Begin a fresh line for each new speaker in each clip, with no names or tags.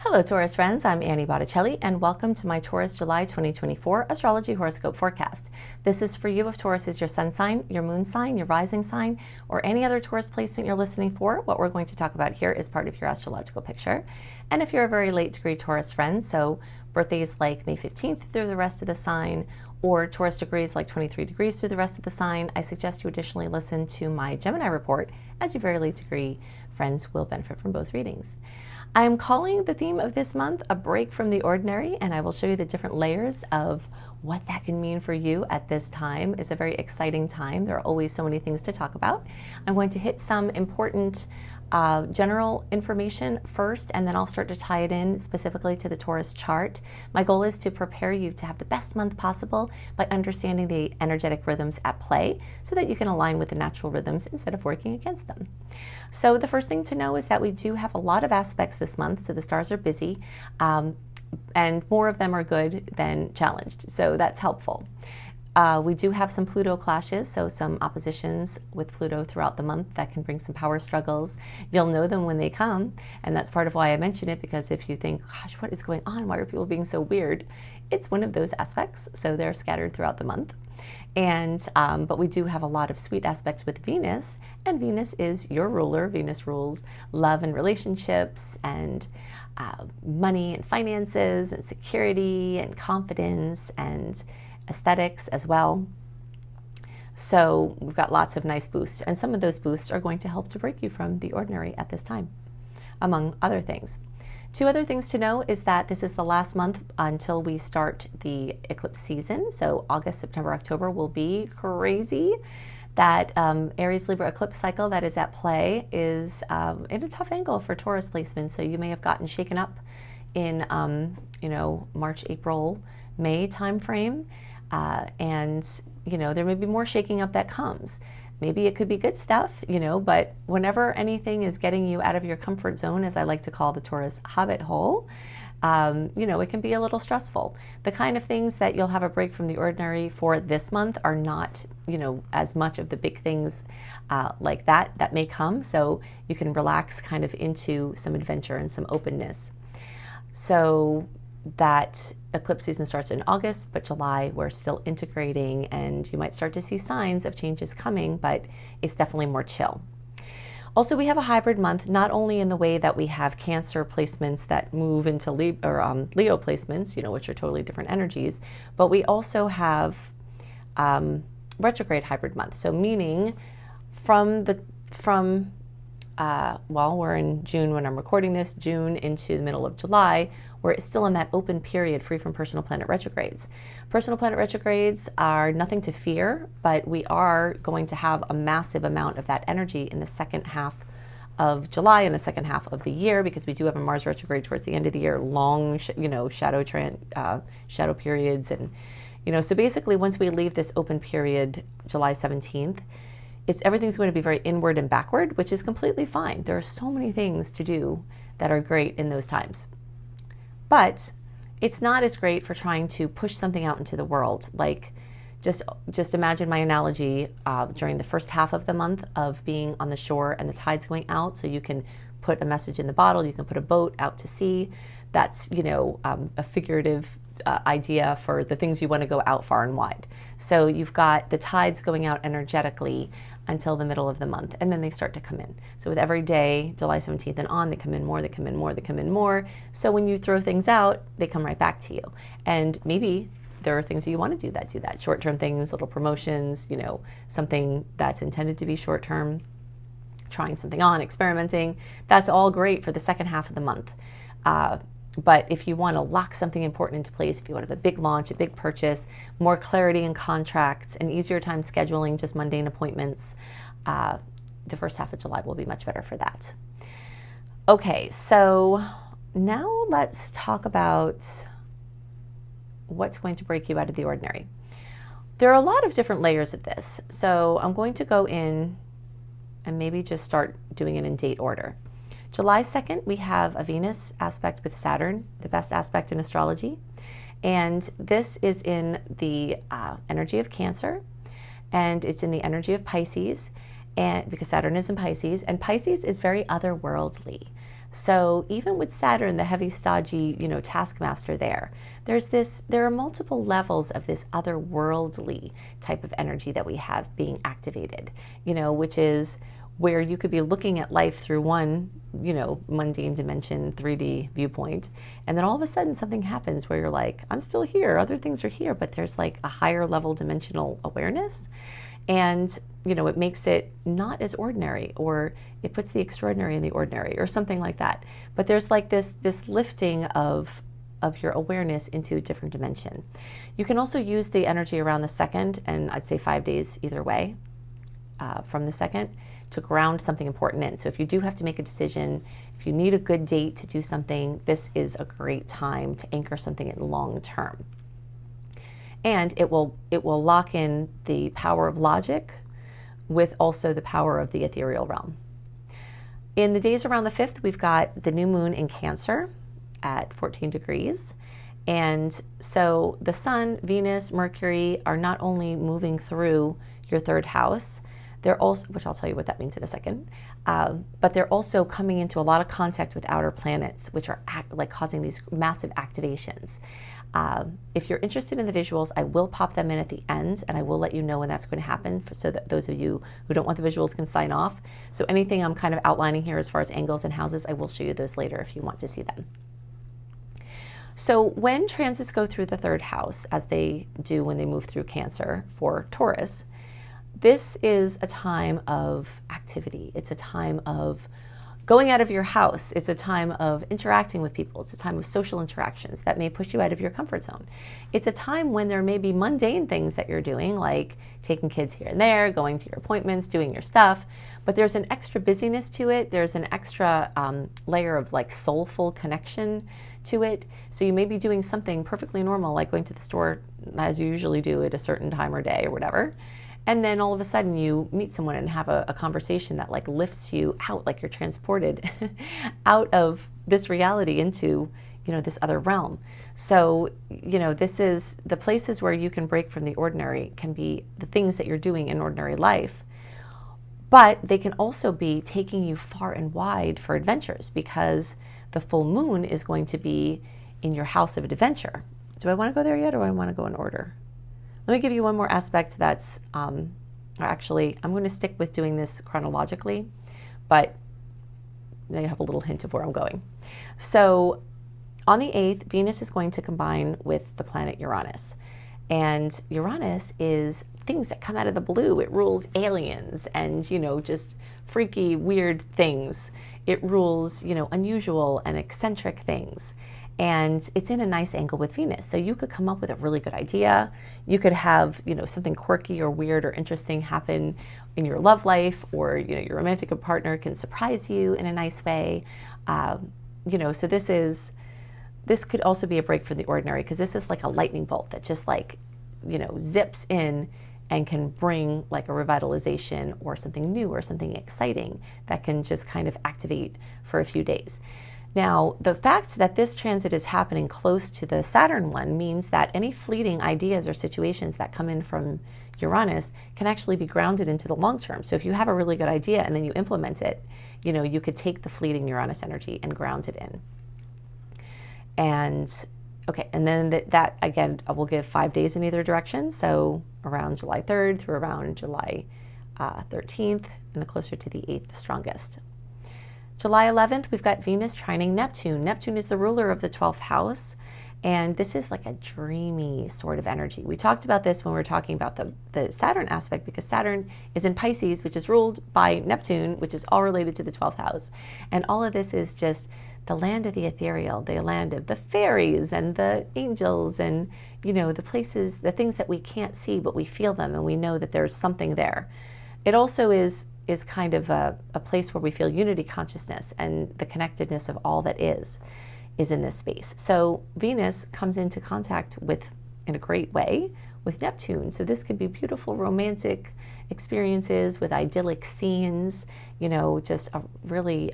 Hello Taurus friends, I'm Annie Botticelli and welcome to my Taurus July 2024 Astrology Horoscope Forecast. This is for you if Taurus is your sun sign, your moon sign, your rising sign, or any other Taurus placement you're listening for. What we're going to talk about here is part of your astrological picture. And if you're a very late degree Taurus friend, so birthdays like May 15th through the rest of the sign, or Taurus degrees like 23 degrees through the rest of the sign, I suggest you additionally listen to my Gemini report, as your very late degree friends will benefit from both readings. I'm calling the theme of this month a break from the ordinary, and I will show you the different layers of what that can mean for you at this time. It's a very exciting time. There are always so many things to talk about. I'm going to hit some important general information first, and then I'll start to tie it in specifically to the Taurus chart. My goal is to prepare you to have the best month possible by understanding the energetic rhythms at play so that you can align with the natural rhythms instead of working against them. So the first thing to know is that we do have a lot of aspects this month, so the stars are busy, and more of them are good than challenged, so that's helpful. We do have some Pluto clashes, so some oppositions with Pluto throughout the month that can bring some power struggles. You'll know them when they come, and that's part of why I mention it, because if you think, gosh, what is going on? Why are people being so weird? It's one of those aspects, so they're scattered throughout the month. And but we do have a lot of sweet aspects with Venus, and Venus is your ruler. Venus rules love and relationships and money and finances and security and confidence and aesthetics as well. So we've got lots of nice boosts, and some of those boosts are going to help to break you from the ordinary at this time, among other things. Two other things to know is that this is the last month until we start the eclipse season. So August, September, October will be crazy. That Aries Libra eclipse cycle that is at play is in a tough angle for Taurus placements. So you may have gotten shaken up in March, April, May timeframe. And there may be more shaking up that comes. Maybe it could be good stuff, but whenever anything is getting you out of your comfort zone, as I like to call the Taurus hobbit hole, it can be a little stressful. The kind of things that you'll have a break from the ordinary for this month are not, as much of the big things like that may come. So you can relax kind of into some adventure and some openness. So that eclipse season starts in August, but July we're still integrating, and you might start to see signs of changes coming, but it's definitely more chill. Also, we have a hybrid month, not only in the way that we have Cancer placements that move into Leo placements, which are totally different energies, but we also have retrograde hybrid month. So meaning we're in June when I'm recording this, June into the middle of July, we're still in that open period free from personal planet retrogrades. Personal planet retrogrades are nothing to fear, but we are going to have a massive amount of that energy in the second half of July and the second half of the year, because we do have a Mars retrograde towards the end of the year, long, shadow periods. And, so basically once we leave this open period, July 17th, everything's going to be very inward and backward, which is completely fine. There are so many things to do that are great in those times. But it's not as great for trying to push something out into the world. Like, just imagine my analogy during the first half of the month of being on the shore and the tide's going out, so you can put a message in the bottle, you can put a boat out to sea. That's, a figurative idea for the things you want to go out far and wide. So you've got the tides going out energetically until the middle of the month, and then they start to come in. So with every day, July 17th and on, they come in more, they come in more, they come in more. So when you throw things out, they come right back to you. And maybe there are things that you want to do that. Short-term things, little promotions, something that's intended to be short-term, trying something on, experimenting. That's all great for the second half of the month. But if you want to lock something important into place, if you want to have a big launch, a big purchase, more clarity in contracts, an easier time scheduling just mundane appointments, the first half of July will be much better for that. Okay, so now let's talk about what's going to break you out of the ordinary. There are a lot of different layers of this, so I'm going to go in and maybe just start doing it in date order. July 2nd, we have a Venus aspect with Saturn, the best aspect in astrology. And this is in the energy of Cancer, and it's in the energy of Pisces, and because Saturn is in Pisces, and Pisces is very otherworldly. So even with Saturn, the heavy, stodgy, taskmaster there are multiple levels of this otherworldly type of energy that we have being activated, which is where you could be looking at life through one, mundane dimension, 3D viewpoint. And then all of a sudden something happens where you're like, I'm still here, other things are here, but there's like a higher level dimensional awareness. And, it makes it not as ordinary, or it puts the extraordinary in the ordinary, or something like that. But there's like this lifting of your awareness into a different dimension. You can also use the energy around the 2nd, and I'd say 5 days either way, from the 2nd, to ground something important in. So if you do have to make a decision, if you need a good date to do something, this is a great time to anchor something in long term. And it will lock in the power of logic with also the power of the ethereal realm. In the days around the 5th, we've got the new moon in Cancer at 14 degrees. And so the Sun, Venus, Mercury are not only moving through your 3rd house, they're also, which I'll tell you what that means in a second, but they're also coming into a lot of contact with outer planets, which are causing these massive activations. If you're interested in the visuals, I will pop them in at the end, and I will let you know when that's going to happen, so that those of you who don't want the visuals can sign off. So anything I'm kind of outlining here as far as angles and houses, I will show you those later if you want to see them. So when transits go through the 3rd house, as they do when they move through Cancer for Taurus, this is a time of activity. It's a time of going out of your house. It's a time of interacting with people. It's a time of social interactions that may push you out of your comfort zone. It's a time when there may be mundane things that you're doing, like taking kids here and there, going to your appointments, doing your stuff, but there's an extra busyness to it. There's an extra layer of like soulful connection to it. So you may be doing something perfectly normal, like going to the store as you usually do at a certain time or day or whatever. And then all of a sudden you meet someone and have a conversation that like lifts you out, like you're transported out of this reality into, this other realm. So, this is the places where you can break from the ordinary can be the things that you're doing in ordinary life, but they can also be taking you far and wide for adventures, because the full moon is going to be in your house of adventure. Do I want to go there yet, or do I want to go in order? Let me give you one more aspect that's, actually, I'm going to stick with doing this chronologically, but now you have a little hint of where I'm going. So on the 8th, Venus is going to combine with the planet Uranus. And Uranus is things that come out of the blue. It rules aliens and, just freaky, weird things. It rules, unusual and eccentric things. And it's in a nice angle with Venus. So you could come up with a really good idea. You could have, something quirky or weird or interesting happen in your love life, or, your romantic partner can surprise you in a nice way. So this could also be a break from the ordinary, because this is like a lightning bolt that just zips in and can bring like a revitalization or something new or something exciting that can just kind of activate for a few days. Now, the fact that this transit is happening close to the Saturn one means that any fleeting ideas or situations that come in from Uranus can actually be grounded into the long term. So if you have a really good idea and then you implement it, you could take the fleeting Uranus energy and ground it in. And okay, and then that again, will give 5 days in either direction. So around July 3rd through around July 13th, and the closer to the 8th, the strongest. July 11th, we've got Venus trining Neptune. Neptune is the ruler of the 12th house, and this is like a dreamy sort of energy. We talked about this when we were talking about the Saturn aspect, because Saturn is in Pisces, which is ruled by Neptune, which is all related to the 12th house. And all of this is just the land of the ethereal, the land of the fairies and the angels and, the places, the things that we can't see, but we feel them and we know that there's something there. It also is kind of a place where we feel unity consciousness, and the connectedness of all that is in this space. So Venus comes into contact with, in a great way, with Neptune. So this could be beautiful romantic experiences with idyllic scenes, just a really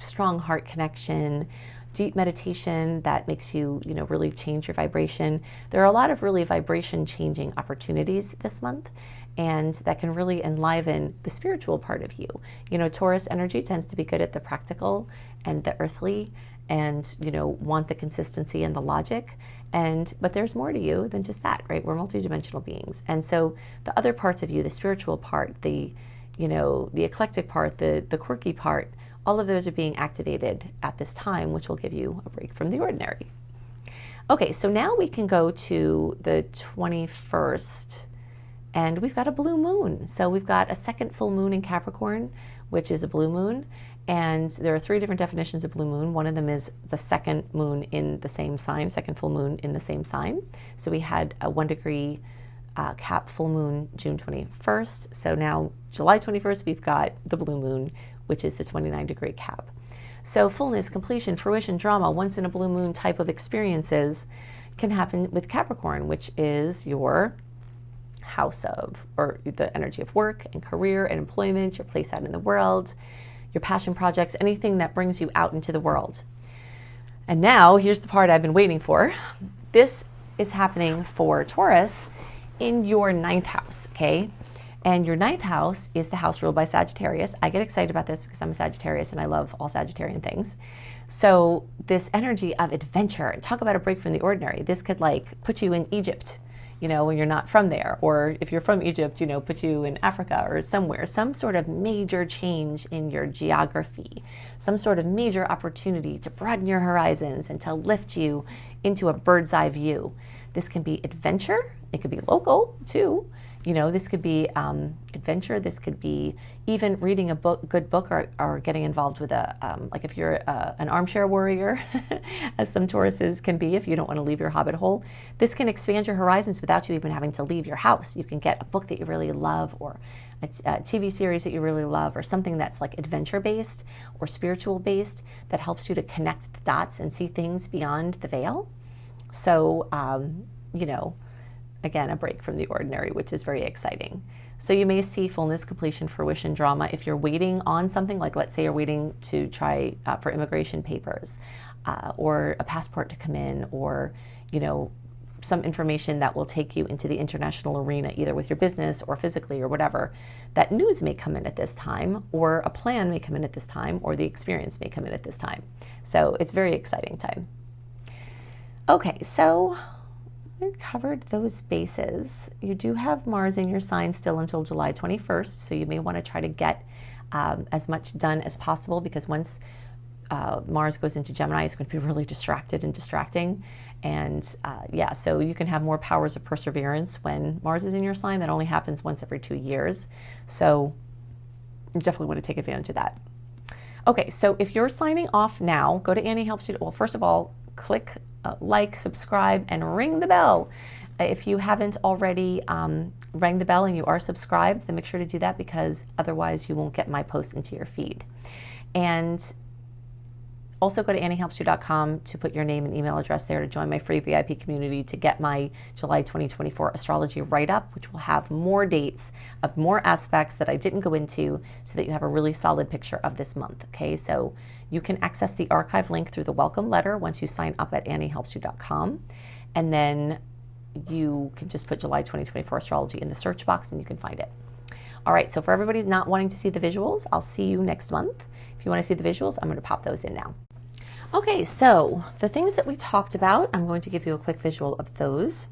strong heart connection, deep meditation that makes you, really change your vibration. There are a lot of really vibration changing opportunities this month. and that can really enliven the spiritual part of you. You know, Taurus energy tends to be good at the practical and the earthly, and, you know, want the consistency and the logic. But there's more to you than just that, right? We're multidimensional beings. And so the other parts of you, the spiritual part, the, you know, the eclectic part, the quirky part, all of those are being activated at this time, which will give you a break from the ordinary. Okay, so now we can go to the 21st, and we've got a blue moon. So we've got a second full moon in Capricorn, which is a blue moon. And there are 3 different definitions of blue moon. One of them is the second moon in the same sign, second full moon in the same sign. So we had a 1 degree Cap full moon June 21st. So now July 21st, we've got the blue moon, which is the 29 degree Cap. So fullness, completion, fruition, drama, once in a blue moon type of experiences can happen with Capricorn, which is your house of, or the energy of work and career and employment, your place out in the world, your passion projects, anything that brings you out into the world. And now here's the part I've been waiting for. This is happening for Taurus in your 9th house, okay? And your 9th house is the house ruled by Sagittarius. I get excited about this because I'm a Sagittarius and I love all Sagittarian things. So this energy of adventure, talk about a break from the ordinary. This could like put you in Egypt, you know, when you're not from there. Or if you're from Egypt, you know, put you in Africa or somewhere. Some sort of major change in your geography. Some sort of major opportunity to broaden your horizons and to lift you into a bird's eye view. This can be adventure. It could be local too. You know, this could be adventure. This could be even reading a good book, or getting involved with like if you're an armchair warrior, as some Tauruses can be if you don't want to leave your hobbit hole. This can expand your horizons without you even having to leave your house. You can get a book that you really love, or a TV series that you really love, or something that's like adventure-based or spiritual-based that helps you to connect the dots and see things beyond the veil. So, you know, again, a break from the ordinary, which is very exciting. So you may see fullness, completion, fruition, drama. If you're waiting on something, like let's say you're waiting to try for immigration papers, or a passport to come in, or, you know, some information that will take you into the international arena, either with your business or physically or whatever, that news may come in at this time, or a plan may come in at this time, or the experience may come in at this time. So it's a very exciting time. Okay, so we've covered those bases. You do have Mars in your sign still until July 21st, so you may want to try to get as much done as possible, because once Mars goes into Gemini, it's going to be really distracted and distracting. And yeah, so you can have more powers of perseverance when Mars is in your sign. That only happens once every 2 years. So you definitely want to take advantage of that. Okay, so if you're signing off now, go to Annie Helps You. Well, first of all, click like, subscribe, and ring the bell. If you haven't already rang the bell and you are subscribed, then make sure to do that, because otherwise you won't get my posts into your feed. And also go to AnnieHelpsYou.com to put your name and email address there to join my free VIP community to get my July 2024 astrology write-up, which will have more dates of more aspects that I didn't go into, so that you have a really solid picture of this month. Okay, so you can access the archive link through the welcome letter once you sign up at AnnieHelpsYou.com, and then you can just put July 2024 astrology in the search box and you can find it. All right, so for everybody not wanting to see the visuals, I'll see you next month. If you want to see the visuals, I'm going to pop those in now. Okay, so the things that we talked about, I'm going to give you a quick visual of those.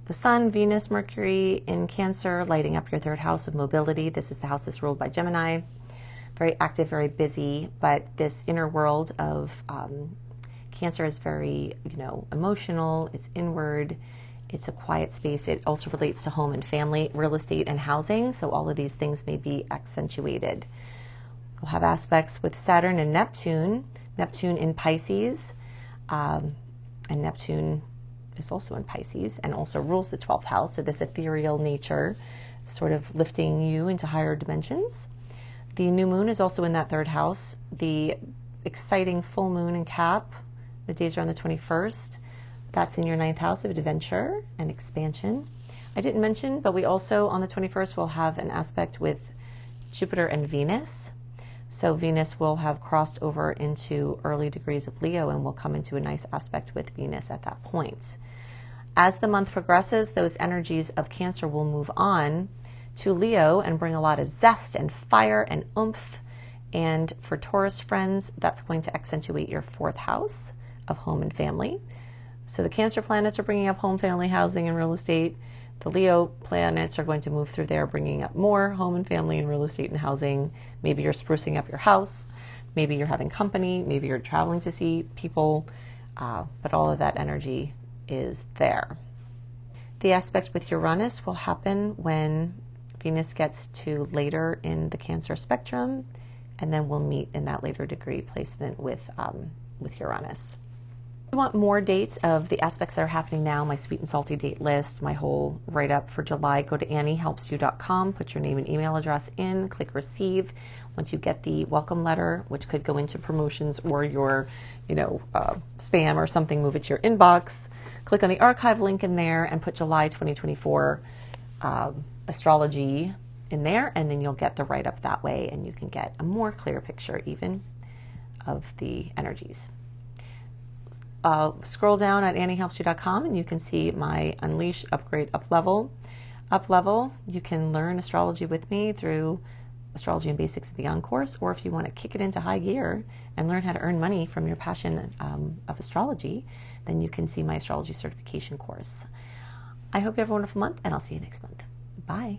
The Sun, Venus, Mercury in Cancer, lighting up your 3rd house of mobility. This is the house that's ruled by Gemini. Very active, very busy, but this inner world of Cancer is very, you know, emotional. It's inward. It's a quiet space. It also relates to home and family, real estate, and housing. So all of these things may be accentuated. We'll have aspects with Saturn and Neptune. Neptune in Pisces, and Neptune is also in Pisces and also rules the 12th house. So this ethereal nature, sort of lifting you into higher dimensions. The new moon is also in that 3rd house. The exciting full moon in Cap, the days are on the 21st. That's in your 9th house of adventure and expansion. I didn't mention, but we also on the 21st will have an aspect with Jupiter and Venus. So Venus will have crossed over into early degrees of Leo and will come into a nice aspect with Venus at that point. As the month progresses, those energies of Cancer will move on to Leo and bring a lot of zest and fire and oomph. And for Taurus friends, that's going to accentuate your 4th house of home and family. So the Cancer planets are bringing up home, family, housing, and real estate. The Leo planets are going to move through there, bringing up more home and family and real estate and housing. Maybe you're sprucing up your house. Maybe you're having company. Maybe you're traveling to see people. But all of that energy is there. The aspect with Uranus will happen when Venus gets to later in the Cancer spectrum, and then we'll meet in that later degree placement with Uranus. If you want more dates of the aspects that are happening now, my sweet and salty date list, my whole write-up for July, go to anniehelpsyou.com, put your name and email address in, click receive. Once you get the welcome letter, which could go into promotions or your spam or something, move it to your inbox. Click on the archive link in there and put July 2024 astrology in there, and then you'll get the write-up that way, and you can get a more clear picture even of the energies. Scroll down at anniehelpsyou.com and you can see my Unleash, Upgrade, Up-Level. Up-Level, you can learn astrology with me through Astrology and Basics and Beyond course, or if you want to kick it into high gear and learn how to earn money from your passion of astrology, then you can see my astrology certification course. I hope you have a wonderful month, and I'll see you next month. Bye.